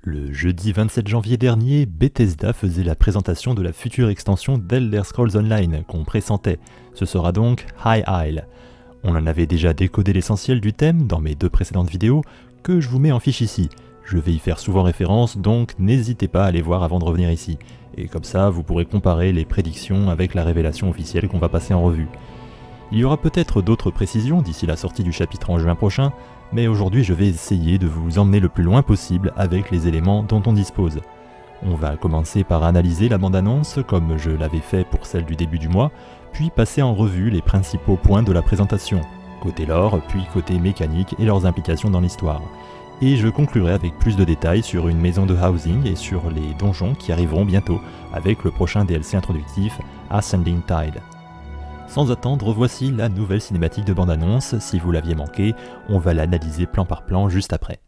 Le jeudi 27 janvier dernier, Bethesda faisait la présentation de la future extension d'Elder Scrolls Online qu'on pressentait. Ce sera donc High Isle. On en avait déjà décodé l'essentiel du thème dans mes 2 précédentes vidéos, que je vous mets en fiche ici. Je vais y faire souvent référence, donc n'hésitez pas à aller voir avant de revenir ici. Et comme ça, vous pourrez comparer les prédictions avec la révélation officielle qu'on va passer en revue. Il y aura peut-être d'autres précisions d'ici la sortie du chapitre en juin prochain, mais aujourd'hui je vais essayer de vous emmener le plus loin possible avec les éléments dont on dispose. On va commencer par analyser la bande-annonce comme je l'avais fait pour celle du début du mois, puis passer en revue les principaux points de la présentation, côté lore, puis côté mécanique et leurs implications dans l'histoire. Et je conclurai avec plus de détails sur une maison de housing et sur les donjons qui arriveront bientôt avec le prochain DLC introductif, Ascending Tide. Sans attendre, voici la nouvelle cinématique de bande-annonce. Si vous l'aviez manqué, on va l'analyser plan par plan juste après.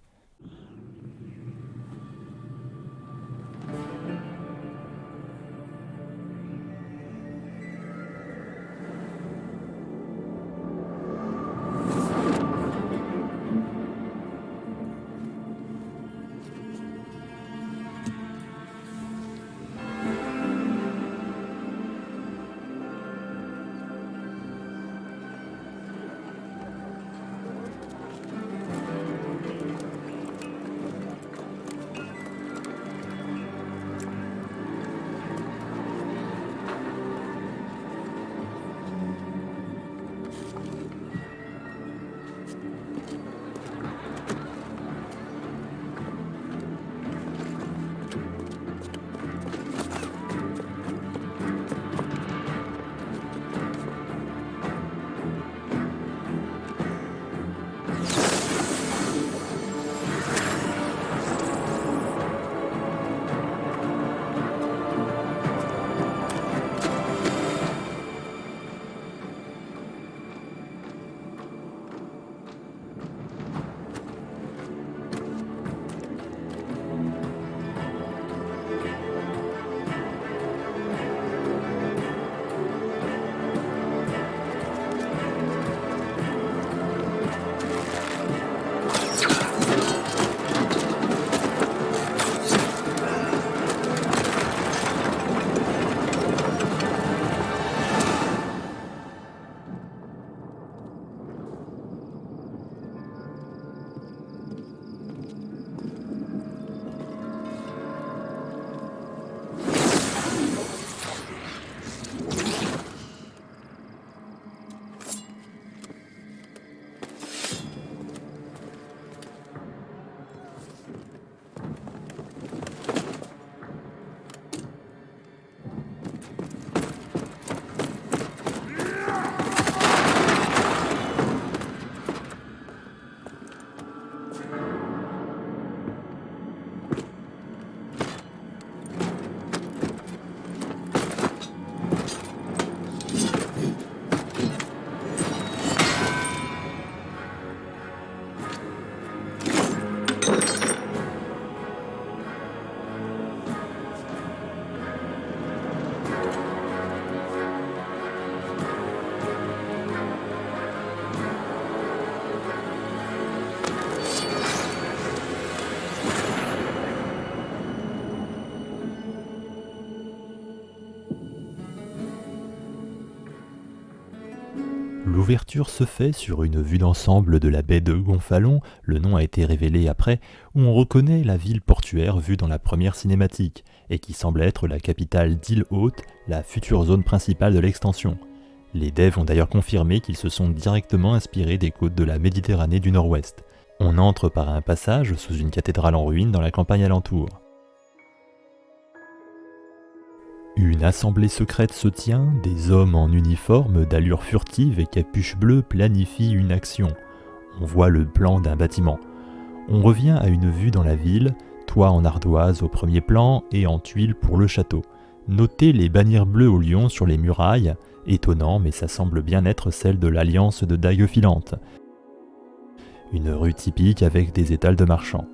L'ouverture se fait sur une vue d'ensemble de la baie de Gonfalon, le nom a été révélé après, où on reconnaît la ville portuaire vue dans la première cinématique, et qui semble être la capitale d'Île Haute, la future zone principale de l'extension. Les devs ont d'ailleurs confirmé qu'ils se sont directement inspirés des côtes de la Méditerranée du Nord-Ouest. On entre par un passage sous une cathédrale en ruine dans la campagne alentour. Une assemblée secrète se tient, des hommes en uniforme d'allure furtive et capuche bleue planifient une action. On voit le plan d'un bâtiment. On revient à une vue dans la ville, toit en ardoise au premier plan et en tuiles pour le château. Notez les bannières bleues au lion sur les murailles, étonnant mais ça semble bien être celle de l'Alliance de dagues filantes. Une rue typique avec des étals de marchands.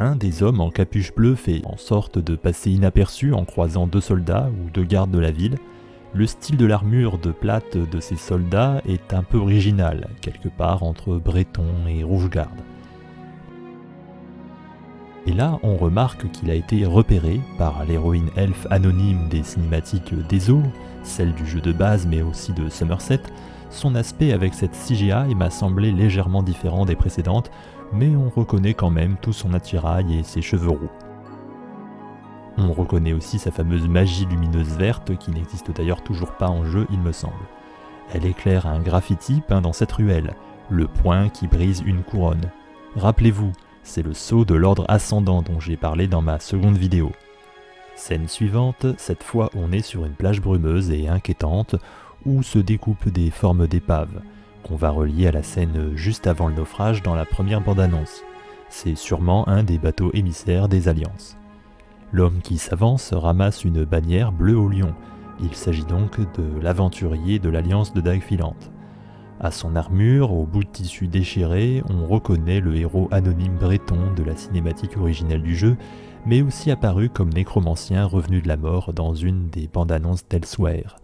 Un des hommes en capuche bleue fait en sorte de passer inaperçu en croisant 2 soldats ou 2 gardes de la ville. Le style de l'armure de plate de ces soldats est un peu original, quelque part entre breton et rouge-garde. Et là, on remarque qu'il a été repéré par l'héroïne elfe anonyme des cinématiques d'Ezo, celle du jeu de base mais aussi de Somerset. Son aspect avec cette CGI m'a semblé légèrement différent des précédentes, mais on reconnaît quand même tout son attirail et ses cheveux roux. On reconnaît aussi sa fameuse magie lumineuse verte, qui n'existe d'ailleurs toujours pas en jeu il me semble. Elle éclaire un graffiti peint dans cette ruelle, le poing qui brise une couronne. Rappelez-vous, c'est le sceau de l'ordre ascendant dont j'ai parlé dans ma seconde vidéo. Scène suivante, cette fois on est sur une plage brumeuse et inquiétante, où se découpent des formes d'épaves, qu'on va relier à la scène juste avant le naufrage dans la première bande-annonce. C'est sûrement un des bateaux émissaires des Alliances. L'homme qui s'avance ramasse une bannière bleue au lion. Il s'agit donc de l'aventurier de l'Alliance de Dagfilante. À son armure, au bout de tissu déchiré, on reconnaît le héros anonyme breton de la cinématique originelle du jeu, mais aussi apparu comme nécromancien revenu de la mort dans une des bandes-annonces d'Elsewhere.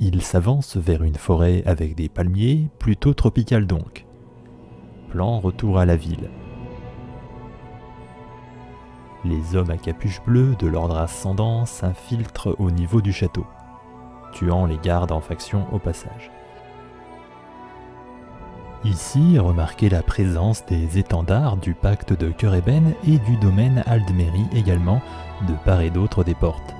Il s'avance vers une forêt avec des palmiers, plutôt tropicale donc. Plan retour à la ville. Les hommes à capuche bleue de l'ordre ascendant s'infiltrent au niveau du château, tuant les gardes en faction au passage. Ici, remarquez la présence des étendards du pacte de Keureben et du domaine Aldmeri également, de part et d'autre des portes.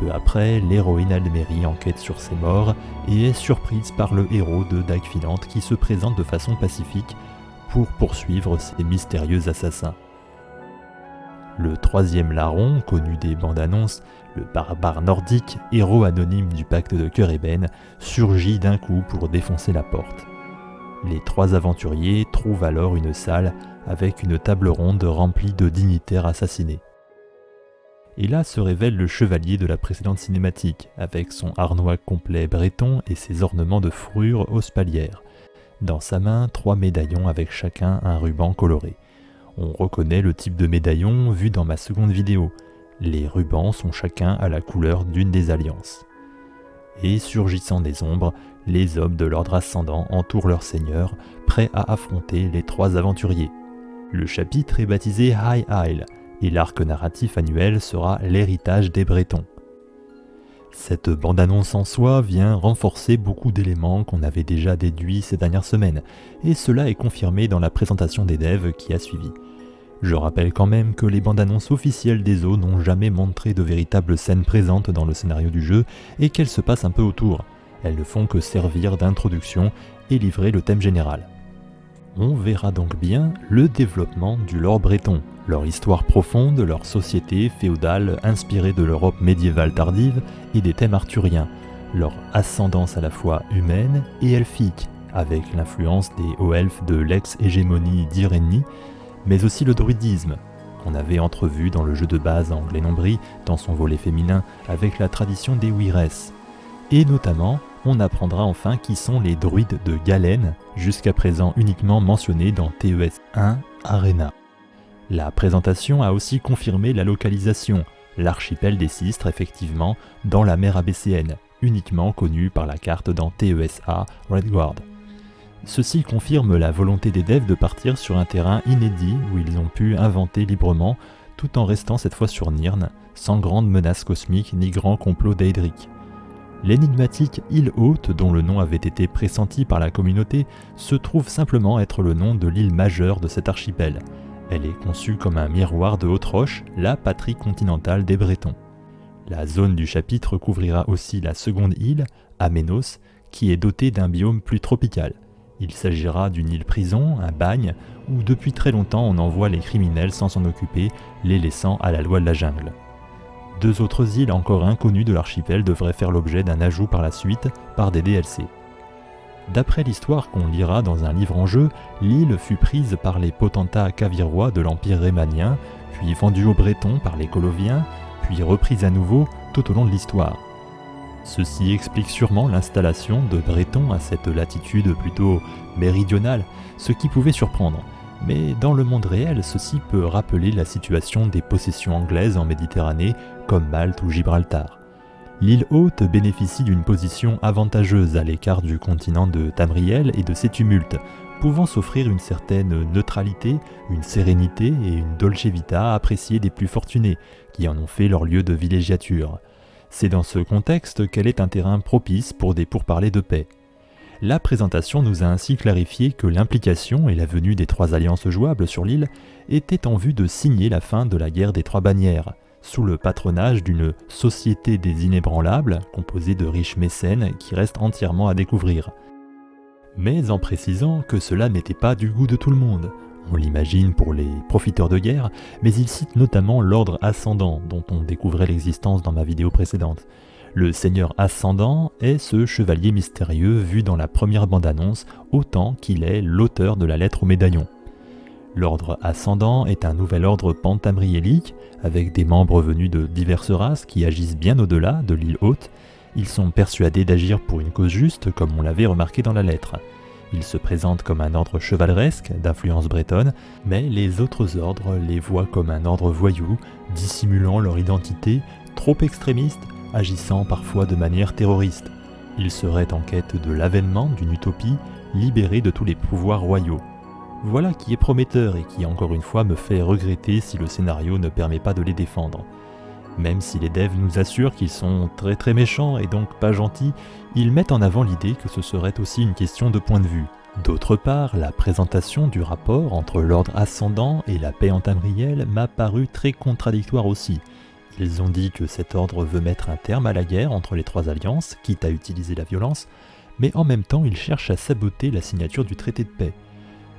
Peu après, l'héroïne Aldmeri enquête sur ses morts et est surprise par le héros de Dagfilante qui se présente de façon pacifique pour poursuivre ces mystérieux assassins. Le troisième larron, connu des bandes annonces, le barbare nordique, héros anonyme du pacte de Keureben, surgit d'un coup pour défoncer la porte. Les trois aventuriers trouvent alors une salle avec une table ronde remplie de dignitaires assassinés. Et là se révèle le chevalier de la précédente cinématique, avec son harnois complet breton et ses ornements de fourrure hospalière. Dans sa main, 3 médaillons avec chacun un ruban coloré. On reconnaît le type de médaillon vu dans ma seconde vidéo. Les rubans sont chacun à la couleur d'une des alliances. Et surgissant des ombres, les hommes de l'ordre ascendant entourent leur seigneur, prêts à affronter les 3 aventuriers. Le chapitre est baptisé High Isle, et l'arc narratif annuel sera l'héritage des Bretons. Cette bande-annonce en soi vient renforcer beaucoup d'éléments qu'on avait déjà déduits ces dernières semaines, et cela est confirmé dans la présentation des devs qui a suivi. Je rappelle quand même que les bandes-annonces officielles d'Ezo n'ont jamais montré de véritables scènes présentes dans le scénario du jeu et qu'elles se passent un peu autour. Elles ne font que servir d'introduction et livrer le thème général. On verra donc bien le développement du lore breton, leur histoire profonde, leur société féodale inspirée de l'Europe médiévale tardive et des thèmes arthuriens, leur ascendance à la fois humaine et elfique, avec l'influence des hauts elfes de l'ex-hégémonie d'Irenni, mais aussi le druidisme, qu'on avait entrevu dans le jeu de base Anglais-Nombri dans son volet féminin avec la tradition des Wires. Et notamment, on apprendra enfin qui sont les druides de Galen, jusqu'à présent uniquement mentionnés dans TES 1 Arena. La présentation a aussi confirmé la localisation, l'archipel des Sistres effectivement, dans la mer abécéenne, uniquement connue par la carte dans TES-A Redguard. Ceci confirme la volonté des devs de partir sur un terrain inédit où ils ont pu inventer librement, tout en restant cette fois sur Nirn, sans grande menace cosmique ni grand complot d'Aedric. L'énigmatique île haute, dont le nom avait été pressenti par la communauté, se trouve simplement être le nom de l'île majeure de cet archipel. Elle est conçue comme un miroir de haute roche, la patrie continentale des Bretons. La zone du chapitre couvrira aussi la seconde île, Aménos, qui est dotée d'un biome plus tropical. Il s'agira d'une île prison, un bagne, où depuis très longtemps on envoie les criminels sans s'en occuper, les laissant à la loi de la jungle. 2 autres îles encore inconnues de l'archipel devraient faire l'objet d'un ajout par la suite, par des DLC. D'après l'histoire qu'on lira dans un livre en jeu, l'île fut prise par les potentats cavirois de l'Empire rémanien, puis vendue aux Bretons par les Coloviens, puis reprise à nouveau tout au long de l'histoire. Ceci explique sûrement l'installation de Bretons à cette latitude plutôt méridionale, ce qui pouvait surprendre. Mais dans le monde réel, ceci peut rappeler la situation des possessions anglaises en Méditerranée, comme Malte ou Gibraltar. L'île haute bénéficie d'une position avantageuse à l'écart du continent de Tamriel et de ses tumultes, pouvant s'offrir une certaine neutralité, une sérénité et une dolce vita appréciée des plus fortunés, qui en ont fait leur lieu de villégiature. C'est dans ce contexte qu'elle est un terrain propice pour des pourparlers de paix. La présentation nous a ainsi clarifié que l'implication et la venue des 3 alliances jouables sur l'île étaient en vue de signer la fin de la guerre des 3 bannières, sous le patronage d'une société des inébranlables, composée de riches mécènes qui reste entièrement à découvrir. Mais en précisant que cela n'était pas du goût de tout le monde. On l'imagine pour les profiteurs de guerre, mais il cite notamment l'ordre ascendant, dont on découvrait l'existence dans ma vidéo précédente. Le seigneur ascendant est ce chevalier mystérieux vu dans la première bande-annonce, autant qu'il est l'auteur de la lettre au médaillon. L'ordre ascendant est un nouvel ordre pentamriélique, avec des membres venus de diverses races qui agissent bien au-delà de l'île haute. Ils sont persuadés d'agir pour une cause juste, comme on l'avait remarqué dans la lettre. Ils se présentent comme un ordre chevaleresque, d'influence bretonne, mais les autres ordres les voient comme un ordre voyou, dissimulant leur identité, trop extrémiste, agissant parfois de manière terroriste. Ils seraient en quête de l'avènement d'une utopie, libérée de tous les pouvoirs royaux. Voilà qui est prometteur et qui encore une fois me fait regretter si le scénario ne permet pas de les défendre. Même si les devs nous assurent qu'ils sont très méchants et donc pas gentils, ils mettent en avant l'idée que ce serait aussi une question de point de vue. D'autre part, la présentation du rapport entre l'ordre ascendant et la paix en Tamriel m'a paru très contradictoire aussi. Ils ont dit que cet ordre veut mettre un terme à la guerre entre les 3 alliances, quitte à utiliser la violence, mais en même temps ils cherchent à saboter la signature du traité de paix.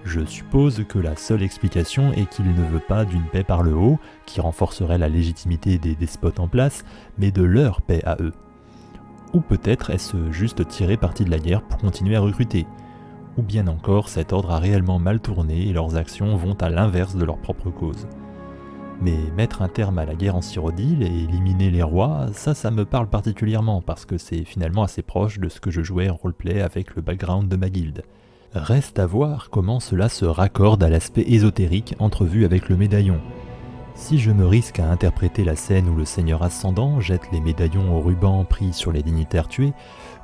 Je suppose que la seule explication est qu'il ne veut pas d'une paix par le haut, qui renforcerait la légitimité des despotes en place, mais de leur paix à eux. Ou peut-être est-ce juste tirer parti de la guerre pour continuer à recruter. Ou bien encore, cet ordre a réellement mal tourné et leurs actions vont à l'inverse de leur propre cause. Mais mettre un terme à la guerre en Cyrodiil et éliminer les rois, ça me parle particulièrement, parce que c'est finalement assez proche de ce que je jouais en roleplay avec le background de ma guilde. Reste à voir comment cela se raccorde à l'aspect ésotérique entrevu avec le médaillon. Si je me risque à interpréter la scène où le seigneur ascendant jette les médaillons au ruban pris sur les dignitaires tués,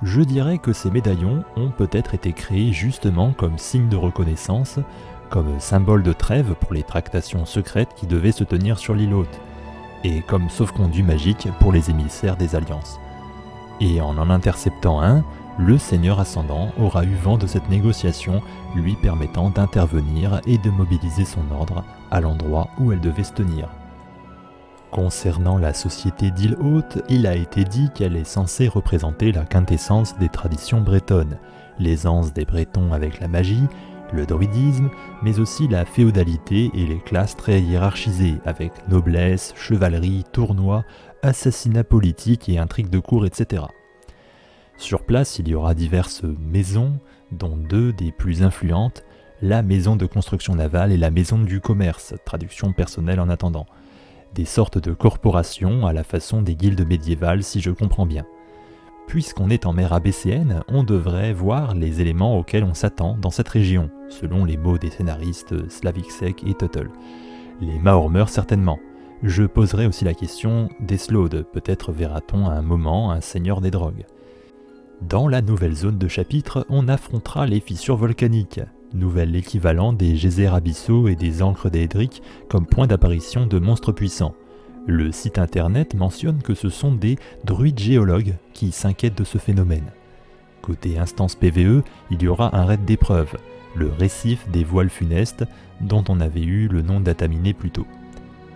je dirais que ces médaillons ont peut-être été créés justement comme signe de reconnaissance, comme symbole de trêve pour les tractations secrètes qui devaient se tenir sur l'île haute, et comme sauf-conduit magique pour les émissaires des alliances. Et en interceptant un, le seigneur ascendant aura eu vent de cette négociation, lui permettant d'intervenir et de mobiliser son ordre à l'endroit où elle devait se tenir. Concernant la société d'île haute, il a été dit qu'elle est censée représenter la quintessence des traditions bretonnes, l'aisance des Bretons avec la magie, le druidisme, mais aussi la féodalité et les classes très hiérarchisées avec noblesse, chevalerie, tournois, assassinats politiques et intrigues de cour, etc. Sur place, il y aura diverses maisons, dont 2 des plus influentes, la maison de construction navale et la maison du commerce, traduction personnelle en attendant. Des sortes de corporations à la façon des guildes médiévales si je comprends bien. Puisqu'on est en mer abécéenne, on devrait voir les éléments auxquels on s'attend dans cette région, selon les mots des scénaristes Slavicsek et Tuttle. Les Maormeurs certainement. Je poserai aussi la question d'Eslaude, peut-être verra-t-on à un moment un seigneur des drogues. Dans la nouvelle zone de chapitre, on affrontera les fissures volcaniques, nouvel équivalent des geysers abyssaux et des ancres déédriques comme point d'apparition de monstres puissants. Le site internet mentionne que ce sont des druides géologues qui s'inquiètent de ce phénomène. Côté instance PvE, il y aura un raid d'épreuve, le récif des voiles funestes, dont on avait eu le nom d'Ataminé plus tôt.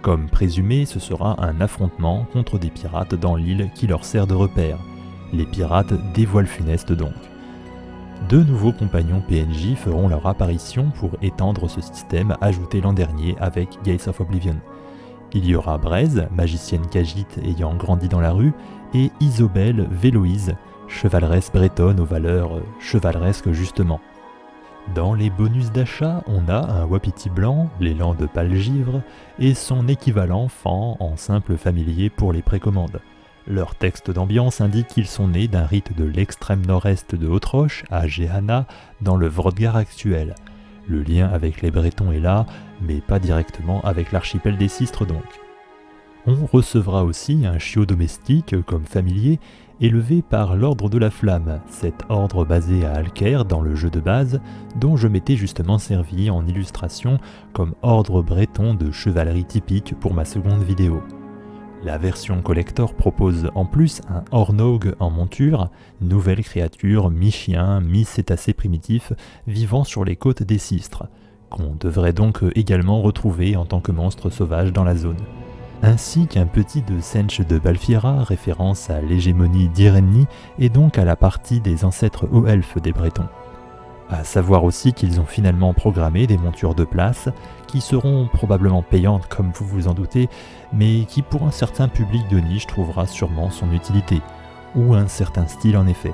Comme présumé, ce sera un affrontement contre des pirates dans l'île qui leur sert de repère. Les pirates des voiles funestes donc. 2 nouveaux compagnons PNJ feront leur apparition pour étendre ce système ajouté l'an dernier avec Gates of Oblivion. Il y aura Braise, magicienne Khajiit ayant grandi dans la rue, et Isobel Véloïse, chevaleresse bretonne aux valeurs chevaleresques justement. Dans les bonus d'achat, on a un wapiti blanc, l'élan de Palgivre, et son équivalent Fan en simple familier pour les précommandes. Leur texte d'ambiance indique qu'ils sont nés d'un rite de l'extrême nord-est de Haute-Roche, à Gehanna, dans le Vrodgar actuel. Le lien avec les Bretons est là, mais pas directement avec l'archipel des Sistres donc. On recevra aussi un chiot domestique comme familier, élevé par l'Ordre de la Flamme, cet ordre basé à Alcaire dans le jeu de base, dont je m'étais justement servi en illustration comme ordre breton de chevalerie typique pour ma seconde vidéo. La version collector propose en plus un Ornog en monture, nouvelle créature mi-chien, mi-cétacé primitif, vivant sur les côtes des Sistres, qu'on devrait donc également retrouver en tant que monstre sauvage dans la zone. Ainsi qu'un petit de Sench de Balfiera, référence à l'hégémonie d'Irenni et donc à la partie des ancêtres hauts elfes des Bretons. À savoir aussi qu'ils ont finalement programmé des montures de place qui seront probablement payantes comme vous vous en doutez, mais qui pour un certain public de niche trouvera sûrement son utilité, ou un certain style en effet.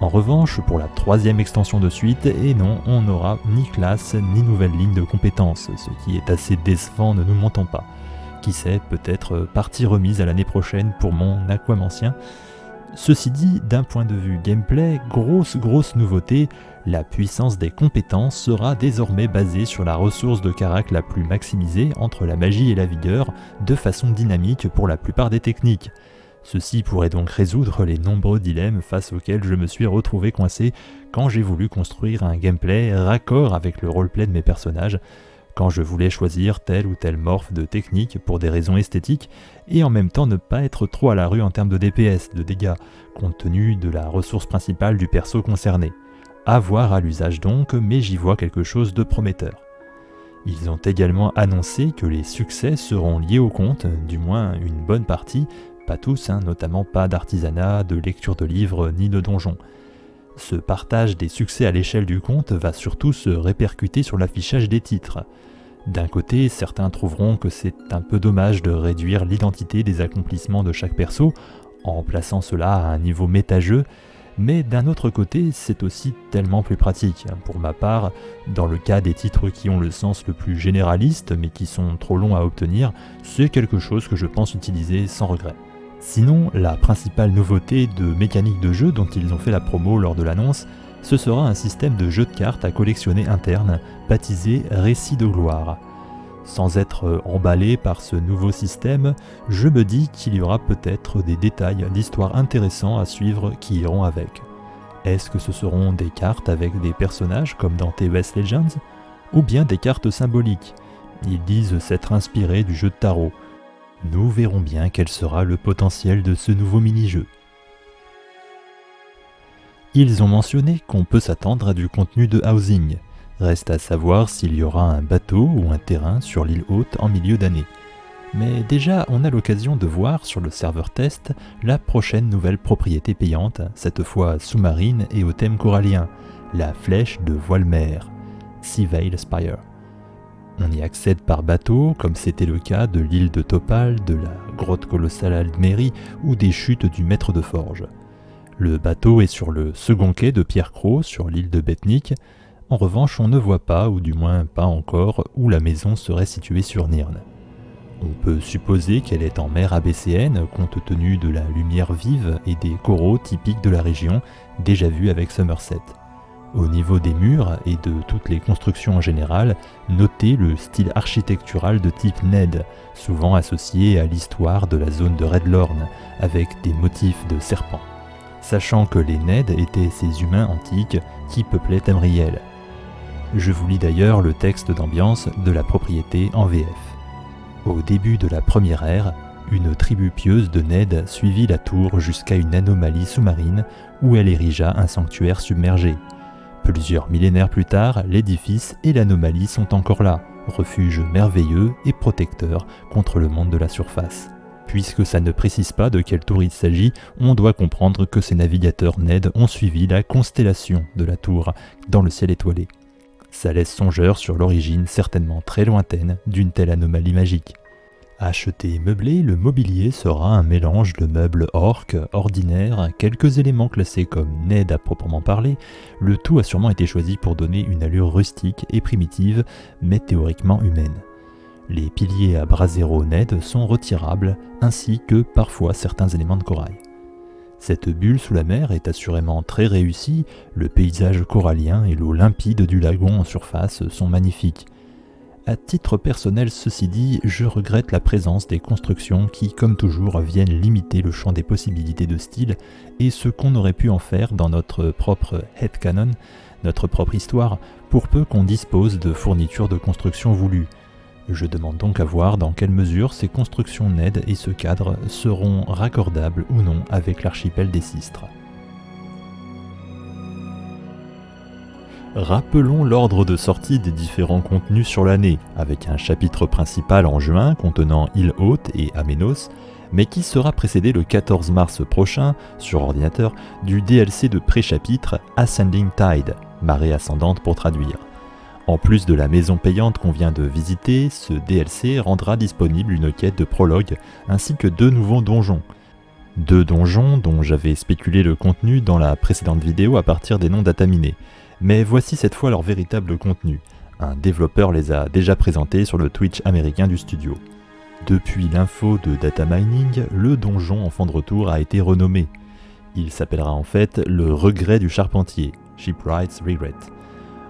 En revanche, pour la troisième extension de suite, et non, on n'aura ni classe ni nouvelle ligne de compétences, ce qui est assez décevant, ne nous mentons pas. Qui sait, peut-être partie remise à l'année prochaine pour mon aquamancien. Ceci dit, d'un point de vue gameplay, grosse nouveauté, la puissance des compétences sera désormais basée sur la ressource de carac la plus maximisée entre la magie et la vigueur, de façon dynamique pour la plupart des techniques. Ceci pourrait donc résoudre les nombreux dilemmes face auxquels je me suis retrouvé coincé quand j'ai voulu construire un gameplay raccord avec le roleplay de mes personnages, quand je voulais choisir telle ou telle morphe de technique pour des raisons esthétiques, et en même temps ne pas être trop à la rue en termes de DPS, de dégâts, compte tenu de la ressource principale du perso concerné. À voir à l'usage donc, mais j'y vois quelque chose de prometteur. Ils ont également annoncé que les succès seront liés au compte, du moins une bonne partie, pas tous, notamment pas d'artisanat, de lecture de livres ni de donjons. Ce partage des succès à l'échelle du compte va surtout se répercuter sur l'affichage des titres. D'un côté, certains trouveront que c'est un peu dommage de réduire l'identité des accomplissements de chaque perso, en plaçant cela à un niveau méta-jeu, mais d'un autre côté, c'est aussi tellement plus pratique. Pour ma part, dans le cas des titres qui ont le sens le plus généraliste, mais qui sont trop longs à obtenir, c'est quelque chose que je pense utiliser sans regret. Sinon, la principale nouveauté de mécanique de jeu dont ils ont fait la promo lors de l'annonce, ce sera un système de jeu de cartes à collectionner interne, baptisé Récit de gloire. Sans être emballé par ce nouveau système, je me dis qu'il y aura peut-être des détails d'histoire intéressants à suivre qui iront avec. Est-ce que ce seront des cartes avec des personnages comme dans TES Legends, ou bien des cartes symboliques? Ils disent s'être inspirés du jeu de tarot. Nous verrons bien quel sera le potentiel de ce nouveau mini-jeu. Ils ont mentionné qu'on peut s'attendre à du contenu de housing. Reste à savoir s'il y aura un bateau ou un terrain sur l'île haute en milieu d'année. Mais déjà, on a l'occasion de voir sur le serveur test la prochaine nouvelle propriété payante, cette fois sous-marine et au thème corallien, la flèche de Voilmer, Sea Veil Spire. On y accède par bateau, comme c'était le cas de l'île de Topal, de la grotte colossale Aldmeri ou des chutes du maître de forge. Le bateau est sur le second quai de Pierre-Croix sur l'île de Betnik. En revanche, on ne voit pas, ou du moins pas encore, où la maison serait située sur Nirn. On peut supposer qu'elle est en mer abécéenne, compte tenu de la lumière vive et des coraux typiques de la région, déjà vus avec Somerset. Au niveau des murs et de toutes les constructions en général, notez le style architectural de type Ned, souvent associé à l'histoire de la zone de Redlorn, avec des motifs de serpents. Sachant que les Ned étaient ces humains antiques qui peuplaient Tamriel. Je vous lis d'ailleurs le texte d'ambiance de la propriété en VF. Au début de la première ère, une tribu pieuse de Ned suivit la tour jusqu'à une anomalie sous-marine où elle érigea un sanctuaire submergé. Plusieurs millénaires plus tard, l'édifice et l'anomalie sont encore là, refuge merveilleux et protecteur contre le monde de la surface. Puisque ça ne précise pas de quelle tour il s'agit, on doit comprendre que ces navigateurs Ned ont suivi la constellation de la tour dans le ciel étoilé. Ça laisse songeur sur l'origine certainement très lointaine d'une telle anomalie magique. Acheté et meublé, le mobilier sera un mélange de meubles orques, ordinaires, quelques éléments classés comme Ned à proprement parler. Le tout a sûrement été choisi pour donner une allure rustique et primitive, mais théoriquement humaine. Les piliers à brasero Ned sont retirables, ainsi que parfois certains éléments de corail. Cette bulle sous la mer est assurément très réussie, le paysage corallien et l'eau limpide du lagon en surface sont magnifiques. À titre personnel, ceci dit, je regrette la présence des constructions qui, comme toujours, viennent limiter le champ des possibilités de style et ce qu'on aurait pu en faire dans notre propre headcanon, notre propre histoire, pour peu qu'on dispose de fournitures de construction voulues. Je demande donc à voir dans quelle mesure ces constructions Ned et ce cadre seront raccordables ou non avec l'archipel des Sistres. Rappelons l'ordre de sortie des différents contenus sur l'année, avec un chapitre principal en juin contenant Île Haute et Aménos, mais qui sera précédé le 14 mars prochain, sur ordinateur, du DLC de pré-chapitre Ascending Tide, marée ascendante pour traduire. En plus de la maison payante qu'on vient de visiter, ce DLC rendra disponible une quête de prologue ainsi que 2 nouveaux donjons. 2 donjons dont j'avais spéculé le contenu dans la précédente vidéo à partir des noms dataminés. Mais voici cette fois leur véritable contenu. Un développeur les a déjà présentés sur le Twitch américain du studio. Depuis l'info de Data Mining, le donjon Enfant de Retour a été renommé. Il s'appellera en fait le Regret du Charpentier, Shipwright's Regret.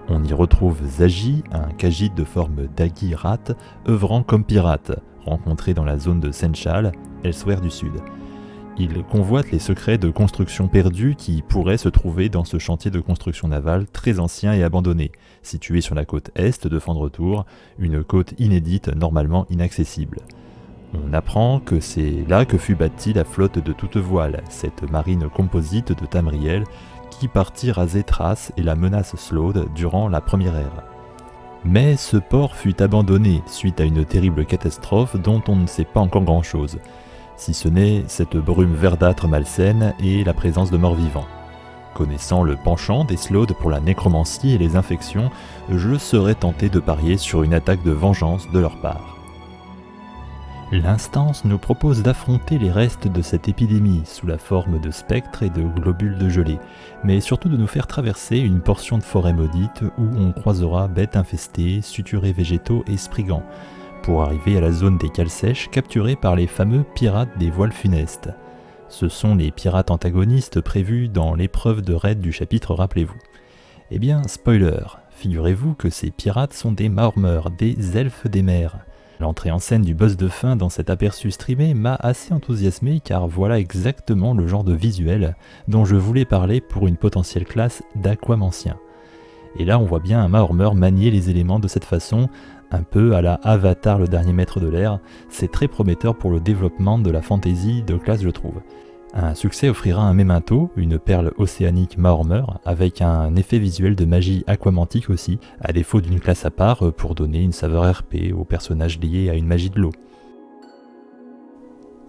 On y retrouve Zagi, un Khajiit de forme d'Agui-Rat, œuvrant comme pirate, rencontré dans la zone de Senchal, Elsewhere du Sud. Il convoite les secrets de constructions perdues qui pourraient se trouver dans ce chantier de construction navale très ancien et abandonné, situé sur la côte est de Fandretour, une côte inédite normalement inaccessible. On apprend que c'est là que fut bâtie la flotte de toute voile, cette marine composite de Tamriel qui partit raser Thrace et la menace Slaude durant la première ère. Mais ce port fut abandonné suite à une terrible catastrophe dont on ne sait pas encore grand-chose, si ce n'est cette brume verdâtre malsaine et la présence de morts-vivants. Connaissant le penchant des Slaude pour la nécromancie et les infections, je serais tenté de parier sur une attaque de vengeance de leur part. L'instance nous propose d'affronter les restes de cette épidémie sous la forme de spectres et de globules de gelée, mais surtout de nous faire traverser une portion de forêt maudite où on croisera bêtes infestées, suturés végétaux et sprigands, pour arriver à la zone des cales sèches capturés par les fameux pirates des voiles funestes. Ce sont les pirates antagonistes prévus dans l'épreuve de raid du chapitre, rappelez-vous. Eh bien, spoiler, figurez-vous que ces pirates sont des Maormeurs, des elfes des mers. L'entrée en scène du boss de fin dans cet aperçu streamé m'a assez enthousiasmé car voilà exactement le genre de visuel dont je voulais parler pour une potentielle classe d'aquamancien. Et là on voit bien un Maormer manier les éléments de cette façon, un peu à la Avatar le dernier maître de l'air. C'est très prometteur pour le développement de la fantasy de classe, je trouve. Un succès offrira un memento, une perle océanique Maormer, avec un effet visuel de magie aquamantique aussi, à défaut d'une classe à part pour donner une saveur RP aux personnages liés à une magie de l'eau.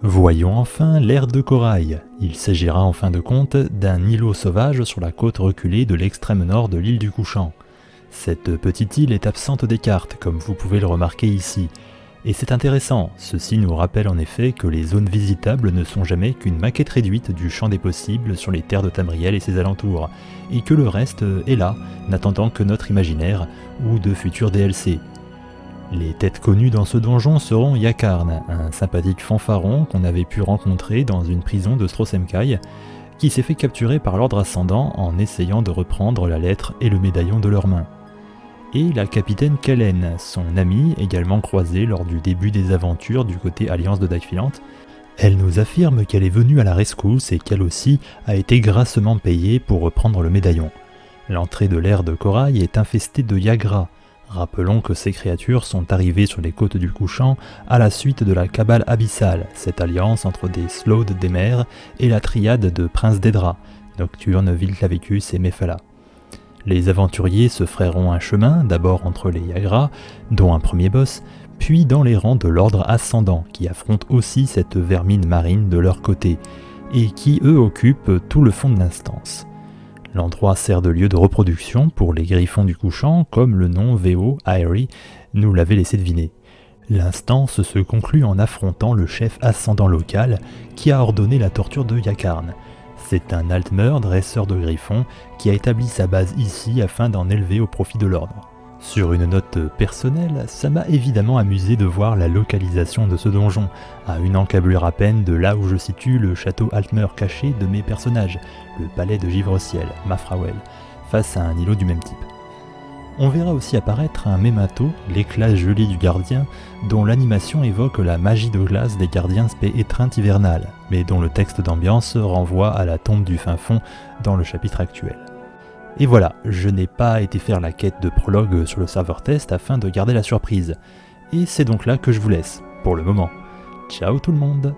Voyons enfin l'ère de corail. Il s'agira en fin de compte d'un îlot sauvage sur la côte reculée de l'extrême nord de l'île du Couchant. Cette petite île est absente des cartes, comme vous pouvez le remarquer ici. Et c'est intéressant, ceci nous rappelle en effet que les zones visitables ne sont jamais qu'une maquette réduite du champ des possibles sur les terres de Tamriel et ses alentours, et que le reste est là, n'attendant que notre imaginaire ou de futurs DLC. Les têtes connues dans ce donjon seront Yakarn, un sympathique fanfaron qu'on avait pu rencontrer dans une prison de Strosemkai, qui s'est fait capturer par l'ordre ascendant en essayant de reprendre la lettre et le médaillon de leurs mains. Et la capitaine Kellen, son amie, également croisée lors du début des aventures du côté Alliance de Dagfilante. Elle nous affirme qu'elle est venue à la rescousse et qu'elle aussi a été grassement payée pour reprendre le médaillon. L'entrée de l'ère de corail est infestée de Yagra. Rappelons que ces créatures sont arrivées sur les côtes du Couchant à la suite de la Cabale Abyssale, cette alliance entre des Slaude des mers et la triade de Prince d'Edra, Nocturne, Vilclavicus et Mephala. Les aventuriers se frayeront un chemin, d'abord entre les Yagra, dont un premier boss, puis dans les rangs de l'ordre ascendant, qui affrontent aussi cette vermine marine de leur côté, et qui eux occupent tout le fond de l'instance. L'endroit sert de lieu de reproduction pour les griffons du Couchant, comme le nom VO, Aerie, nous l'avait laissé deviner. L'instance se conclut en affrontant le chef ascendant local, qui a ordonné la torture de Yakarn. C'est un Altmer, dresseur de griffons, qui a établi sa base ici afin d'en élever au profit de l'ordre. Sur une note personnelle, ça m'a évidemment amusé de voir la localisation de ce donjon, à une encablure à peine de là où je situe le château Altmer caché de mes personnages, le palais de Givreciel, Mafrawell, face à un îlot du même type. On verra aussi apparaître un Memento, l'éclat gelé du gardien, dont l'animation évoque la magie de glace des gardiens spé étreinte hivernale, mais dont le texte d'ambiance renvoie à la tombe du fin fond dans le chapitre actuel. Et voilà, je n'ai pas été faire la quête de prologue sur le serveur test afin de garder la surprise. Et c'est donc là que je vous laisse, pour le moment. Ciao tout le monde!